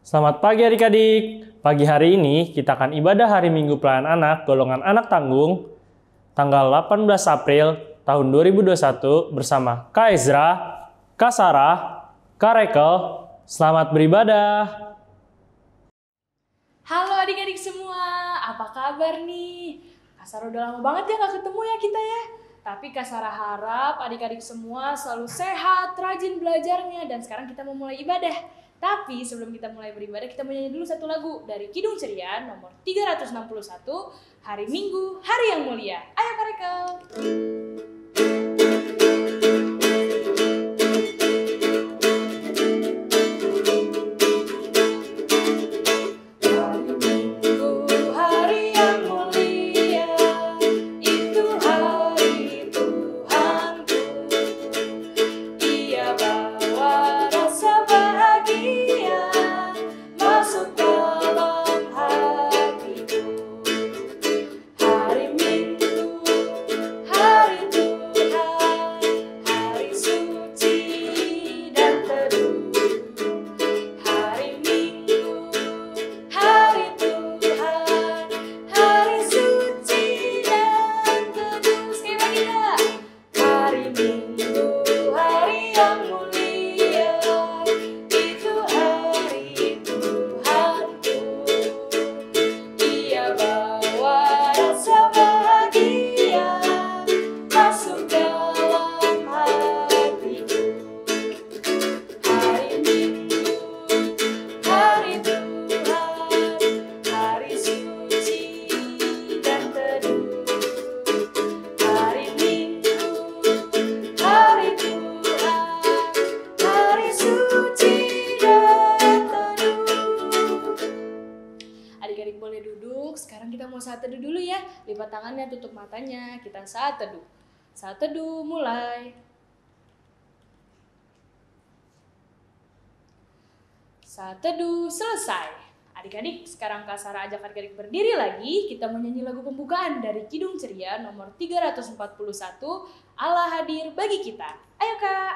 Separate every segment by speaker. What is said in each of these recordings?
Speaker 1: Selamat pagi adik-adik. Pagi hari ini kita akan ibadah hari Minggu Pelayanan Anak golongan anak tanggung tanggal 18 April tahun 2021 bersama Kak Ezra, Kak Sarah, Kak Rekel. Selamat beribadah.
Speaker 2: Halo adik-adik semua, apa kabar nih? Kak Sarah udah lama banget ya gak ketemu ya kita ya. Tapi Kak Sarah harap adik-adik semua selalu sehat, rajin belajarnya, dan sekarang kita mau mulai ibadah. Tapi sebelum kita mulai beribadah, kita mau nyanyi dulu satu lagu dari Kidung Ceria nomor 361, Hari Minggu, Hari yang Mulia. Ayo Kak Rekel. Saat teduh dulu ya, lipat tangannya, tutup matanya, kita saat teduh. Saat teduh mulai. Saat teduh selesai. Adik-adik, sekarang Kak Sarah ajak adik-adik berdiri lagi. Kita menyanyi lagu pembukaan dari Kidung Ceria nomor 341, Allah hadir bagi kita. Ayo Kak.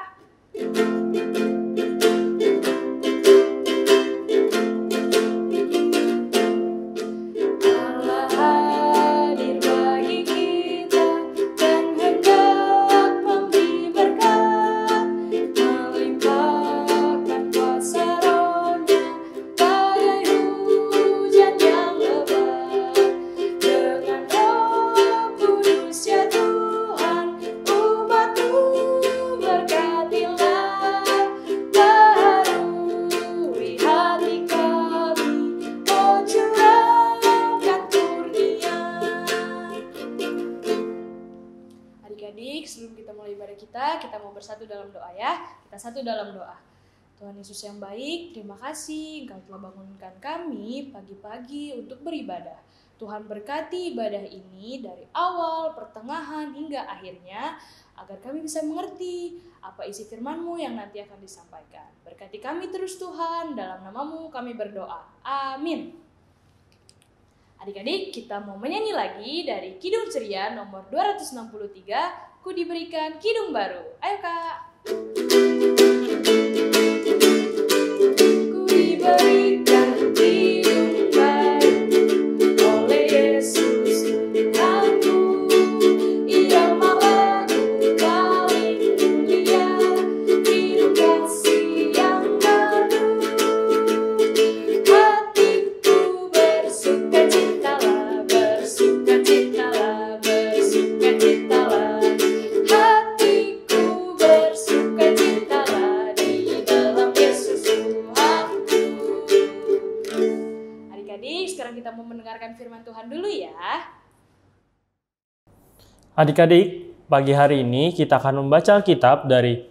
Speaker 2: Sebelum kita mulai ibadah kita mau bersatu dalam doa ya. Kita satu dalam doa. Tuhan Yesus yang baik, terima kasih Engkau telah bangunkan kami pagi-pagi untuk beribadah. Tuhan berkati ibadah ini dari awal, pertengahan, hingga akhirnya, agar kami bisa mengerti apa isi firman-Mu yang nanti akan disampaikan. Berkati kami terus Tuhan, dalam nama-Mu kami berdoa. Amin. Adik-adik, kita mau menyanyi lagi dari Kidung Ceria nomor 263, Ku diberikan kidung baru. Ayo Kak. Ku diberikan kidung baru oleh Yesus Tuhanku. Ia malaku paling mulia, kidung kasih yang baru. Hatiku bersukacitalah, bersukacitalah, bersukacitalah. Hatiku bersukacitalah di dalam Yesus Tuhanku. Adik-adik, sekarang kita mau mendengarkan firman Tuhan dulu ya.
Speaker 1: Adik-adik, pagi hari ini kita akan membaca Alkitab dari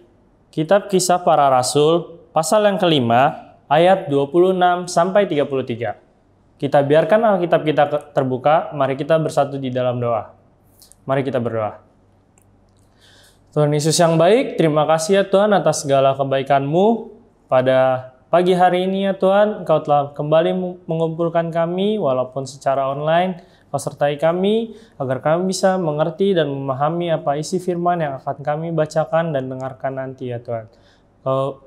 Speaker 1: Kitab Kisah Para Rasul, pasal yang kelima, ayat 26 sampai 33. Kita biarkan Alkitab kita terbuka, mari kita bersatu di dalam doa. Mari kita berdoa. Tuhan Yesus yang baik, terima kasih ya Tuhan atas segala kebaikan-Mu. Pada pagi hari ini ya Tuhan, Engkau telah kembali mengumpulkan kami walaupun secara online. Kau sertai kami agar kami bisa mengerti dan memahami apa isi firman yang akan kami bacakan dan dengarkan nanti ya Tuhan.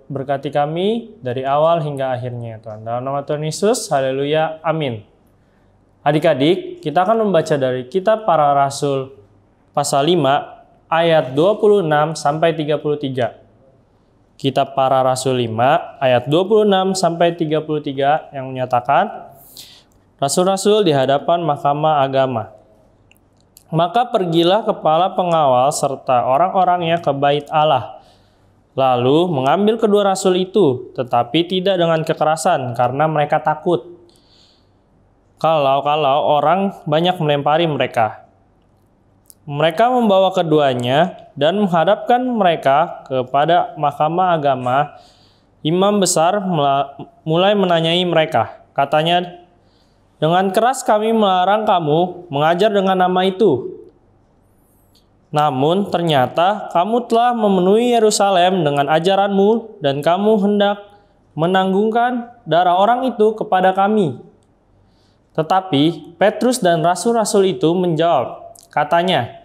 Speaker 1: berkati kami dari awal hingga akhirnya Tuhan. Dalam nama Tuhan Yesus, haleluya, amin. Adik-adik, kita akan membaca dari Kitab Para Rasul pasal 5 ayat 26 sampai 33. Kitab Para Rasul 5 ayat 26 sampai 33 yang menyatakan, Rasul-rasul di hadapan Mahkamah Agama. Maka pergilah kepala pengawal serta orang-orangnya ke bait Allah, lalu mengambil kedua rasul itu, tetapi tidak dengan kekerasan karena mereka takut. Kalau orang banyak melempari mereka. Mereka membawa keduanya dan menghadapkan mereka kepada Mahkamah Agama. Imam besar mulai menanyai mereka. Katanya, dengan keras kami melarang kamu mengajar dengan nama itu. Namun ternyata kamu telah memenuhi Yerusalem dengan ajaranmu dan kamu hendak menanggungkan darah orang itu kepada kami. Tetapi Petrus dan rasul-rasul itu menjawab, katanya,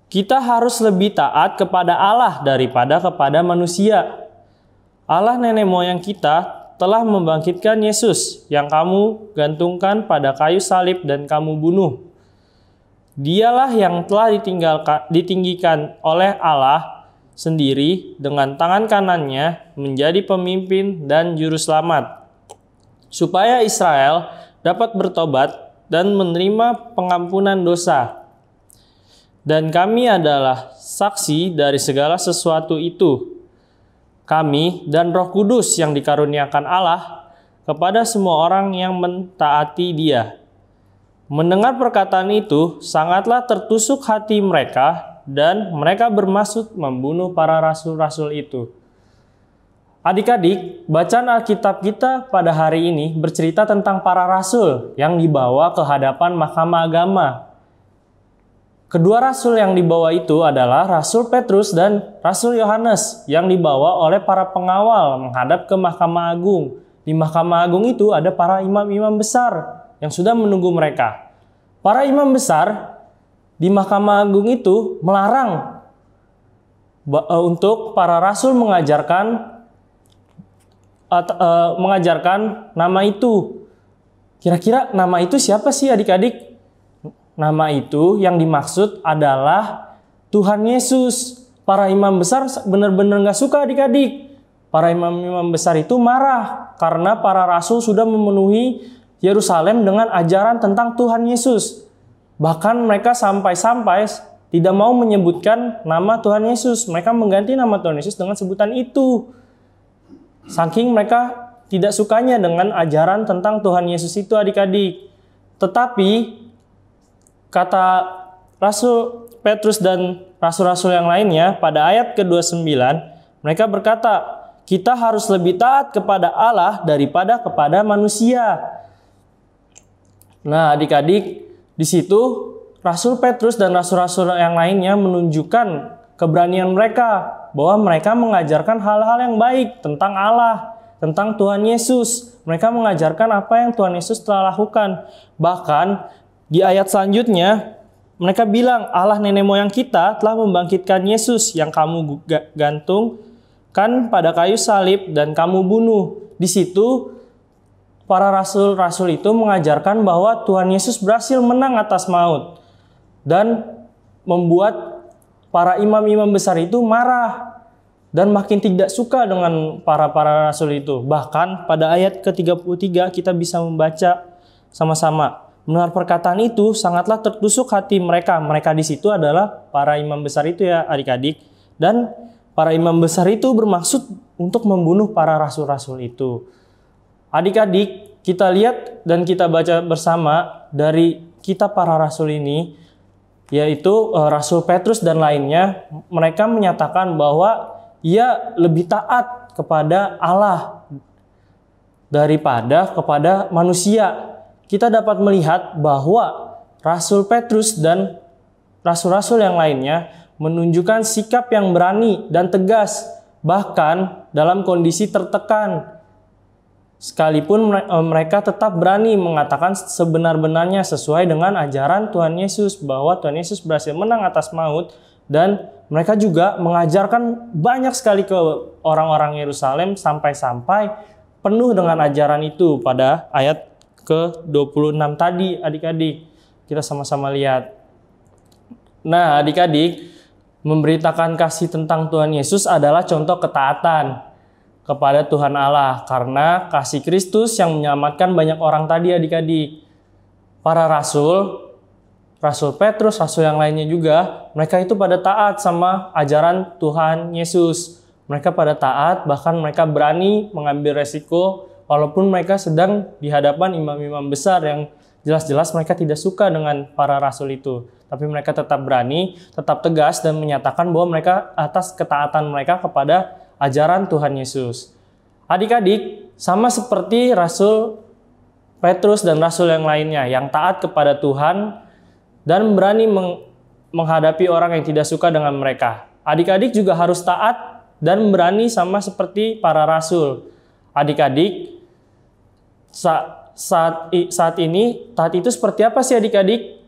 Speaker 1: kita harus lebih taat kepada Allah daripada kepada manusia. Allah nenek moyang kita telah membangkitkan Yesus yang kamu gantungkan pada kayu salib dan kamu bunuh. Dialah yang telah ditinggikan oleh Allah sendiri dengan tangan kanannya menjadi pemimpin dan juru selamat, supaya Israel dapat bertobat dan menerima pengampunan dosa. Dan kami adalah saksi dari segala sesuatu itu. Kami dan Roh Kudus yang dikaruniakan Allah kepada semua orang yang mentaati Dia. Mendengar perkataan itu, sangatlah tertusuk hati mereka dan mereka bermaksud membunuh para rasul-rasul itu. Adik-adik, bacaan Alkitab kita pada hari ini bercerita tentang para rasul yang dibawa ke hadapan Mahkamah Agama. Kedua rasul yang dibawa itu adalah Rasul Petrus dan Rasul Yohanes yang dibawa oleh para pengawal menghadap ke Mahkamah Agung. Di Mahkamah Agung itu ada para imam-imam besar yang sudah menunggu mereka. Para imam besar di Mahkamah Agung itu melarang untuk para rasul mengajarkan nama itu. Kira-kira nama itu siapa sih adik-adik? Nama itu yang dimaksud adalah Tuhan Yesus. Para imam besar benar-benar gak suka adik-adik. Para imam-imam besar itu marah karena para rasul sudah memenuhi Yerusalem dengan ajaran tentang Tuhan Yesus. Bahkan mereka sampai-sampai tidak mau menyebutkan nama Tuhan Yesus. Mereka mengganti nama Tuhan Yesus dengan sebutan itu. Saking mereka tidak sukanya dengan ajaran tentang Tuhan Yesus itu adik-adik. Tetapi kata Rasul Petrus dan rasul-rasul yang lainnya pada ayat ke-29, mereka berkata, kita harus lebih taat kepada Allah daripada kepada manusia. Nah adik-adik, di situ Rasul Petrus dan rasul-rasul yang lainnya menunjukkan keberanian mereka bahwa mereka mengajarkan hal-hal yang baik tentang Allah, tentang Tuhan Yesus. Mereka mengajarkan apa yang Tuhan Yesus telah lakukan. Bahkan di ayat selanjutnya mereka bilang Allah nenek moyang kita telah membangkitkan Yesus yang kamu gantungkan pada kayu salib dan kamu bunuh. Di situ para rasul-rasul itu mengajarkan bahwa Tuhan Yesus berhasil menang atas maut dan membuat para imam-imam besar itu marah dan makin tidak suka dengan para rasul itu. Bahkan pada ayat ke-33 kita bisa membaca sama-sama. Mendengar perkataan itu sangatlah tertusuk hati mereka. Mereka di situ adalah para imam besar itu ya adik-adik. Dan para imam besar itu bermaksud untuk membunuh para rasul-rasul itu. Adik-adik, kita lihat dan kita baca bersama dari kitab para rasul ini, yaitu Rasul Petrus dan lainnya, mereka menyatakan bahwa ia lebih taat kepada Allah daripada kepada manusia. Kita dapat melihat bahwa Rasul Petrus dan rasul-rasul yang lainnya menunjukkan sikap yang berani dan tegas, bahkan dalam kondisi tertekan. Sekalipun mereka tetap berani mengatakan sebenar-benarnya sesuai dengan ajaran Tuhan Yesus, bahwa Tuhan Yesus berhasil menang atas maut dan mereka juga mengajarkan banyak sekali ke orang-orang Yerusalem sampai-sampai penuh dengan ajaran itu pada ayat ke-26 tadi adik-adik. Kita sama-sama lihat. Nah adik-adik, memberitakan kasih tentang Tuhan Yesus adalah contoh ketaatan kepada Tuhan Allah. Karena kasih Kristus yang menyelamatkan banyak orang tadi adik-adik. Para rasul, Rasul Petrus, rasul yang lainnya juga, mereka itu pada taat sama ajaran Tuhan Yesus. Mereka pada taat, bahkan mereka berani mengambil resiko walaupun mereka sedang di hadapan imam-imam besar yang jelas-jelas mereka tidak suka dengan para rasul itu. Tapi mereka tetap berani, tetap tegas dan menyatakan bahwa mereka atas ketaatan mereka kepada ajaran Tuhan Yesus. Adik-adik, sama seperti Rasul Petrus dan rasul yang lainnya yang taat kepada Tuhan dan berani menghadapi orang yang tidak suka dengan mereka. Adik-adik juga harus taat dan berani sama seperti para rasul. Adik-adik, saat ini taat itu seperti apa sih adik-adik?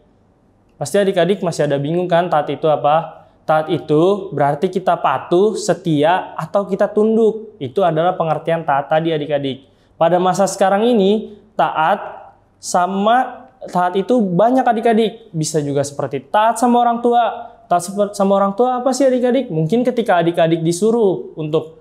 Speaker 1: Pasti adik-adik masih ada bingung kan taat itu apa? Taat itu berarti kita patuh, setia, atau kita tunduk. Itu adalah pengertian taat tadi adik-adik. Pada masa sekarang ini, taat itu banyak adik-adik. Bisa juga seperti taat sama orang tua. Taat sama orang tua apa sih adik-adik? Mungkin ketika adik-adik disuruh untuk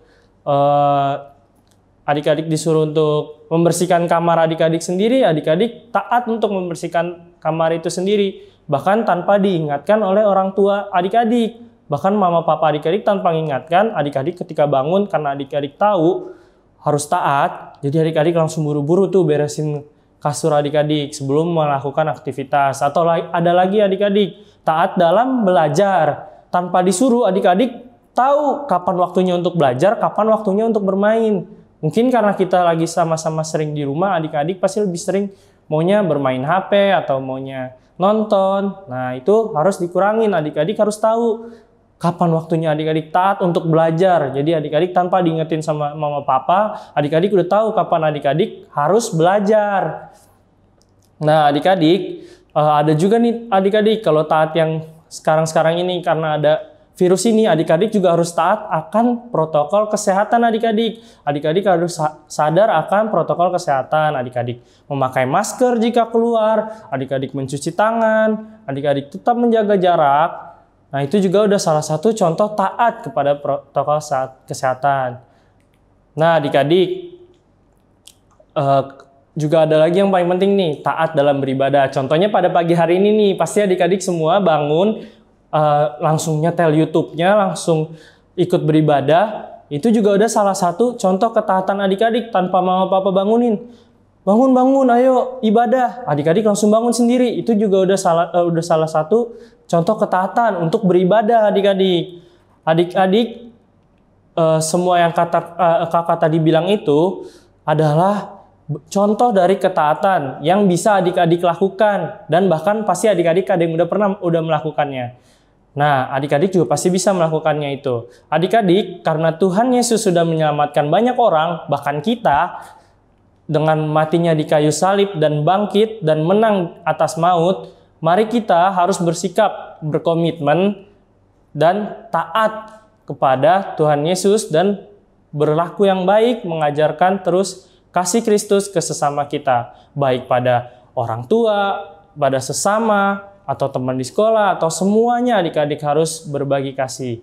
Speaker 1: membersihkan kamar adik-adik sendiri, adik-adik taat untuk membersihkan kamar itu sendiri. Bahkan tanpa diingatkan oleh orang tua adik-adik. Bahkan mama papa adik-adik tanpa mengingatkan, adik-adik ketika bangun karena adik-adik tahu harus taat, jadi adik-adik langsung buru-buru tuh beresin kasur adik-adik sebelum melakukan aktivitas. Atau ada lagi adik-adik taat dalam belajar. Tanpa disuruh, adik-adik tahu kapan waktunya untuk belajar, kapan waktunya untuk bermain. Mungkin karena kita lagi sama-sama sering di rumah, adik-adik pasti lebih sering maunya bermain HP atau maunya nonton. Nah itu harus dikurangin, adik-adik harus tahu kapan waktunya adik-adik taat untuk belajar. Jadi adik-adik tanpa diingetin sama mama papa, adik-adik udah tahu kapan adik-adik harus belajar. Nah adik-adik, ada juga nih adik-adik kalau taat yang sekarang-sekarang ini karena ada virus ini, adik-adik juga harus taat akan protokol kesehatan adik-adik. Adik-adik harus sadar akan protokol kesehatan. Adik-adik memakai masker jika keluar, adik-adik mencuci tangan, adik-adik tetap menjaga jarak. Nah itu juga udah salah satu contoh taat kepada protokol kesehatan. Nah adik-adik, juga ada lagi yang paling penting nih, taat dalam beribadah. Contohnya pada pagi hari ini nih, pasti adik-adik semua bangun, langsung nyetel YouTube-nya, langsung ikut beribadah. Itu juga udah salah satu contoh ketaatan adik-adik tanpa mama papa bangunin. Bangun, ayo ibadah. Adik-adik langsung bangun sendiri. Itu juga udah salah satu contoh ketaatan untuk beribadah adik-adik. Adik-adik, semua yang kakak tadi bilang itu adalah contoh dari ketaatan yang bisa adik-adik lakukan. Dan bahkan pasti adik-adik ada yang udah melakukannya. Nah, adik-adik juga pasti bisa melakukannya itu. Adik-adik, karena Tuhan Yesus sudah menyelamatkan banyak orang, bahkan kita, dengan matinya di kayu salib dan bangkit dan menang atas maut, mari kita harus bersikap, berkomitmen, dan taat kepada Tuhan Yesus dan berlaku yang baik, mengajarkan terus kasih Kristus ke sesama kita, baik pada orang tua, pada sesama, atau teman di sekolah, atau semuanya adik-adik harus berbagi kasih.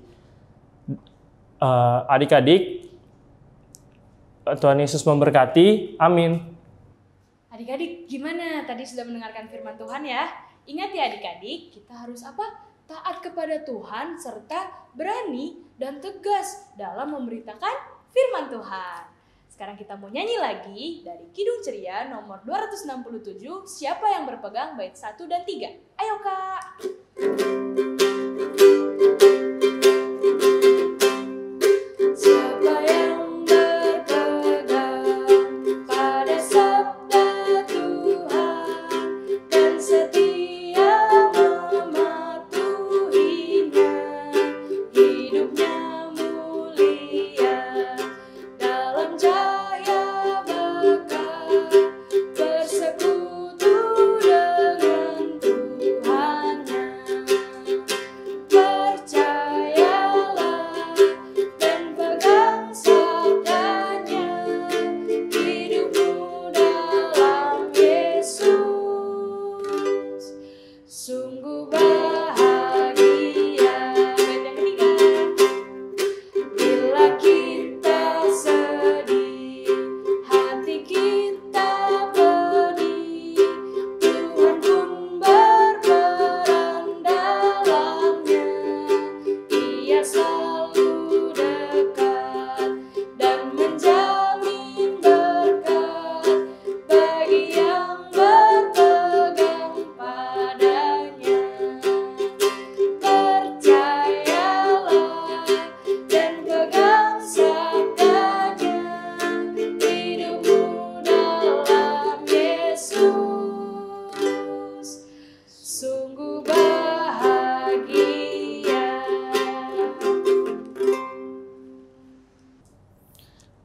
Speaker 1: Adik-adik, Tuhan Yesus memberkati. Amin.
Speaker 2: Adik-adik, gimana? Tadi sudah mendengarkan firman Tuhan ya? Ingat ya adik-adik, kita harus apa? Taat kepada Tuhan serta berani dan tegas dalam memberitakan firman Tuhan. Sekarang kita mau nyanyi lagi dari Kidung Ceria nomor 267, Siapa yang berpegang bait 1 dan 3. Ayo Kak! Siapa yang berpegang pada sabda Tuhan dan setia mematuhinya, hidupnya mulia dalam cahaya berkah, bersekutu dengan Tuhannya.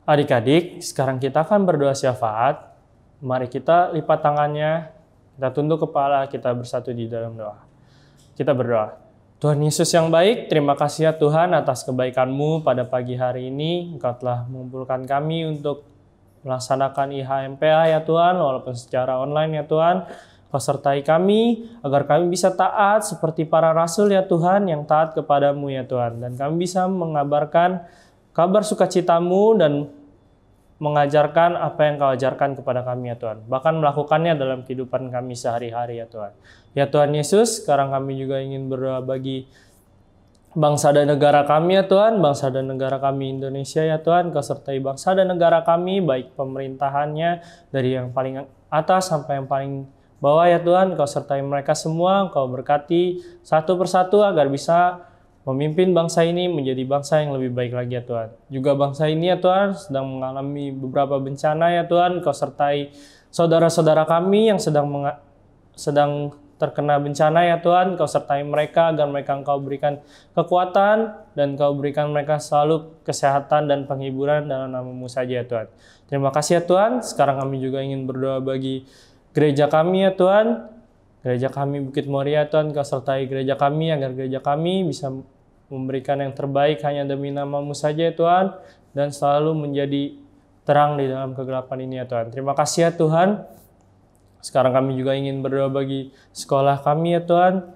Speaker 1: Adik-adik, sekarang kita akan berdoa syafaat. Mari kita lipat tangannya, kita tunduk kepala, kita bersatu di dalam doa. Kita berdoa. Tuhan Yesus yang baik, terima kasih ya Tuhan atas kebaikan-Mu pada pagi hari ini. Engkau telah mengumpulkan kami untuk melaksanakan IHMPA ya Tuhan, walaupun secara online ya Tuhan. Kau sertai kami agar kami bisa taat seperti para rasul ya Tuhan yang taat kepadamu ya Tuhan. Dan kami bisa mengabarkan kabar sukacitamu dan mengajarkan apa yang kau ajarkan kepada kami ya Tuhan. Bahkan melakukannya dalam kehidupan kami sehari-hari ya Tuhan. Ya Tuhan Yesus, sekarang kami juga ingin berdoa bagi bangsa dan negara kami ya Tuhan. Bangsa dan negara kami Indonesia ya Tuhan. Kau sertai bangsa dan negara kami, baik pemerintahannya dari yang paling atas sampai yang paling bawah ya Tuhan. Kau sertai mereka semua, Kau berkati satu persatu agar bisa memimpin bangsa ini menjadi bangsa yang lebih baik lagi ya Tuhan. Juga bangsa ini ya Tuhan sedang mengalami beberapa bencana ya Tuhan. Kau sertai saudara-saudara kami yang sedang terkena bencana ya Tuhan. Kau sertai mereka agar mereka Engkau berikan kekuatan dan Kau berikan mereka selalu kesehatan dan penghiburan dalam nama-Mu saja ya Tuhan. Terima kasih ya Tuhan. Sekarang kami juga ingin berdoa bagi gereja kami ya Tuhan. Gereja kami Bukit Moria Tuhan, Kau sertai gereja kami agar gereja kami bisa memberikan yang terbaik hanya demi nama-Mu saja ya Tuhan, dan selalu menjadi terang di dalam kegelapan ini ya Tuhan. Terima kasih ya Tuhan. Sekarang kami juga ingin berdoa bagi sekolah kami ya Tuhan.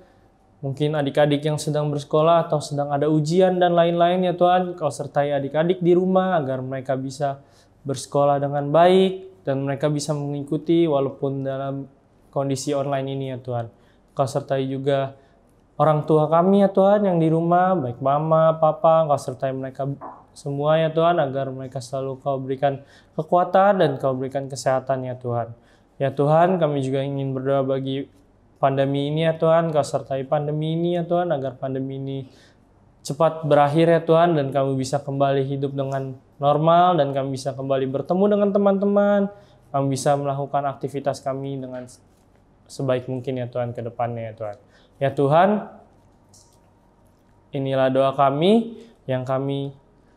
Speaker 1: Mungkin adik-adik yang sedang bersekolah atau sedang ada ujian dan lain-lain ya Tuhan. Kau sertai adik-adik di rumah agar mereka bisa bersekolah dengan baik dan mereka bisa mengikuti walaupun dalam kondisi online ini ya Tuhan. Kau sertai juga orang tua kami ya Tuhan yang di rumah, baik mama, papa, Kau sertai mereka semua ya Tuhan, agar mereka selalu Kau berikan kekuatan dan Kau berikan kesehatan ya Tuhan. Ya Tuhan, kami juga ingin berdoa bagi pandemi ini ya Tuhan, Kau sertai pandemi ini ya Tuhan, agar pandemi ini cepat berakhir ya Tuhan, dan kami bisa kembali hidup dengan normal, dan kami bisa kembali bertemu dengan teman-teman, kami bisa melakukan aktivitas kami dengan sebaik mungkin ya Tuhan ke depannya ya Tuhan. Ya Tuhan, inilah doa kami yang kami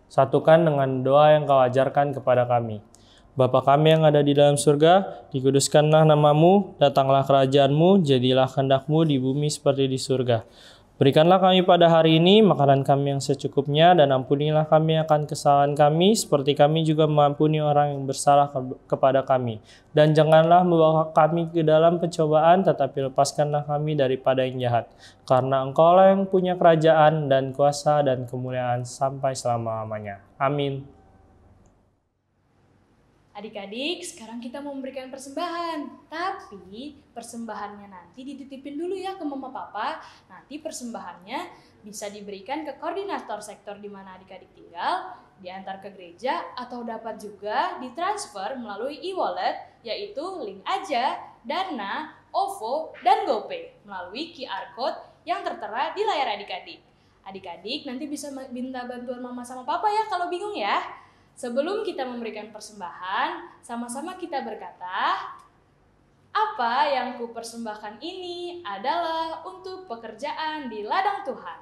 Speaker 1: satukan dengan doa yang Kau ajarkan kepada kami. Bapa kami yang ada di dalam surga, dikuduskanlah nama-Mu, datanglah kerajaan-Mu, jadilah kehendak-Mu di bumi seperti di surga. Berikanlah kami pada hari ini makanan kami yang secukupnya, dan ampunilah kami akan kesalahan kami, seperti kami juga mengampuni orang yang bersalah kepada kami. Dan janganlah membawa kami ke dalam pencobaan, tetapi lepaskanlah kami daripada yang jahat. Karena Engkau-lah yang punya kerajaan dan kuasa dan kemuliaan sampai selama-lamanya. Amin.
Speaker 2: Adik-adik, sekarang kita mau memberikan persembahan. Tapi persembahannya nanti dititipin dulu ya ke mama papa. Nanti persembahannya bisa diberikan ke koordinator sektor di mana adik-adik tinggal, diantar ke gereja, atau dapat juga ditransfer melalui e-wallet, yaitu link aja, Dana, OVO, dan GoPay melalui QR Code yang tertera di layar adik-adik. Adik-adik nanti bisa minta bantuan mama sama papa ya kalau bingung ya. Sebelum kita memberikan persembahan, sama-sama kita berkata, apa yang kupersembahkan ini adalah untuk pekerjaan di ladang Tuhan.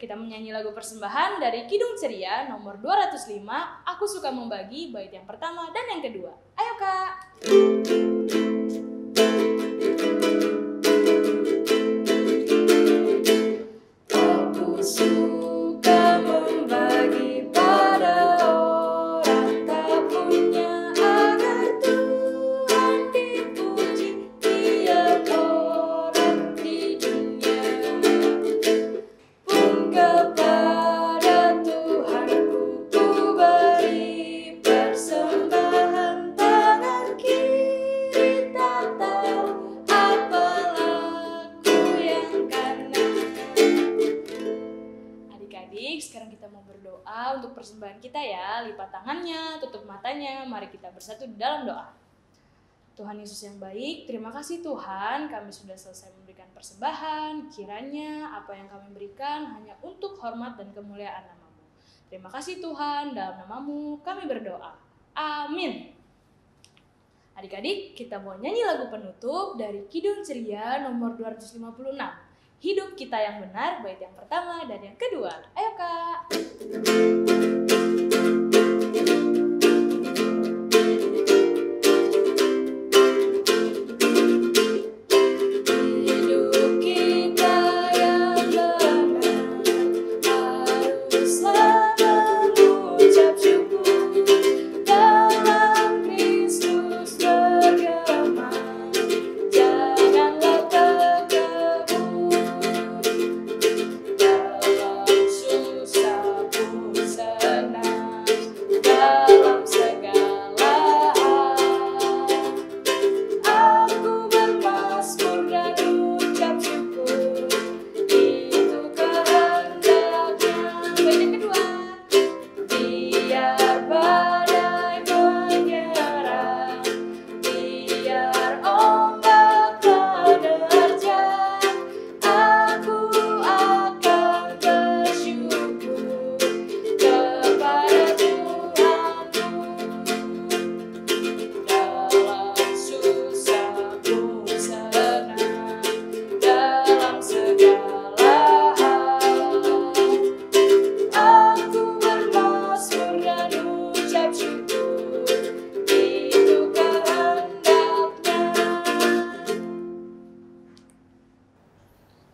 Speaker 2: Kita menyanyi lagu persembahan dari Kidung Ceria nomor 205, Aku Suka Membagi, bait yang pertama dan yang kedua. Ayo Kak! Aku suka membagi pada orang tak punya, agar Tuhan dipuji tiap orang di dunia. Pun kepada Tuhanku ku beri persembahan, tangan kiri tak tahu apalah ku yang kanan. Adik-adik, sekarang kita mau berdoa untuk persembahan kita ya. Lipat tangannya, tutup matanya, mari kita bersatu di dalam doa. Tuhan Yesus yang baik, terima kasih Tuhan, kami sudah selesai memberikan persembahan. Kiranya apa yang kami berikan hanya untuk hormat dan kemuliaan nama-Mu. Terima kasih Tuhan, dalam nama-Mu kami berdoa. Amin. Adik-adik, kita mau nyanyi lagu penutup dari Kidung Ceria nomor 256. Hidup Kita Yang Benar, bait yang pertama dan yang kedua. Ayo Kak!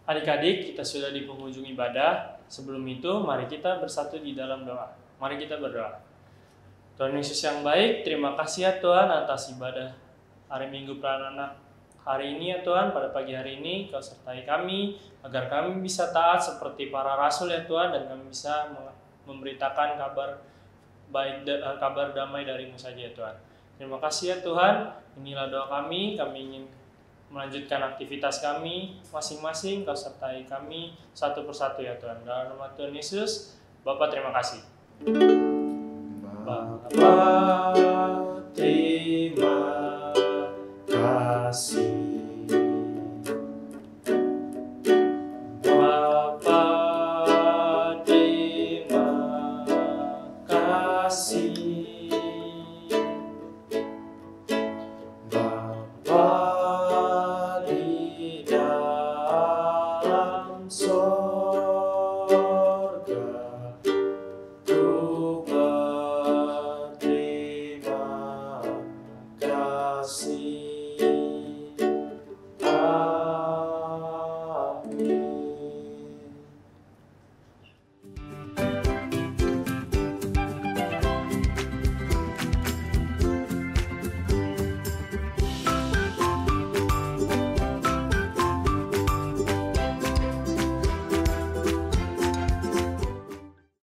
Speaker 1: Adik-adik, kita sudah di penghujung ibadah. Sebelum itu, mari kita bersatu di dalam doa. Mari kita berdoa. Tuhan Yesus yang baik, terima kasih ya Tuhan atas ibadah hari Minggu Peranan hari ini ya Tuhan. Pada pagi hari ini, Kau sertai kami, agar kami bisa taat seperti para rasul ya Tuhan, dan kami bisa memberitakan kabar baik, kabar damai dari-Mu saja ya Tuhan. Terima kasih ya Tuhan, inilah doa kami ingin melanjutkan aktivitas kami masing-masing. Kau sertai kami satu persatu ya Tuhan. Dalam nama Tuhan Yesus, Bapa terima kasih. Bapa terima kasih.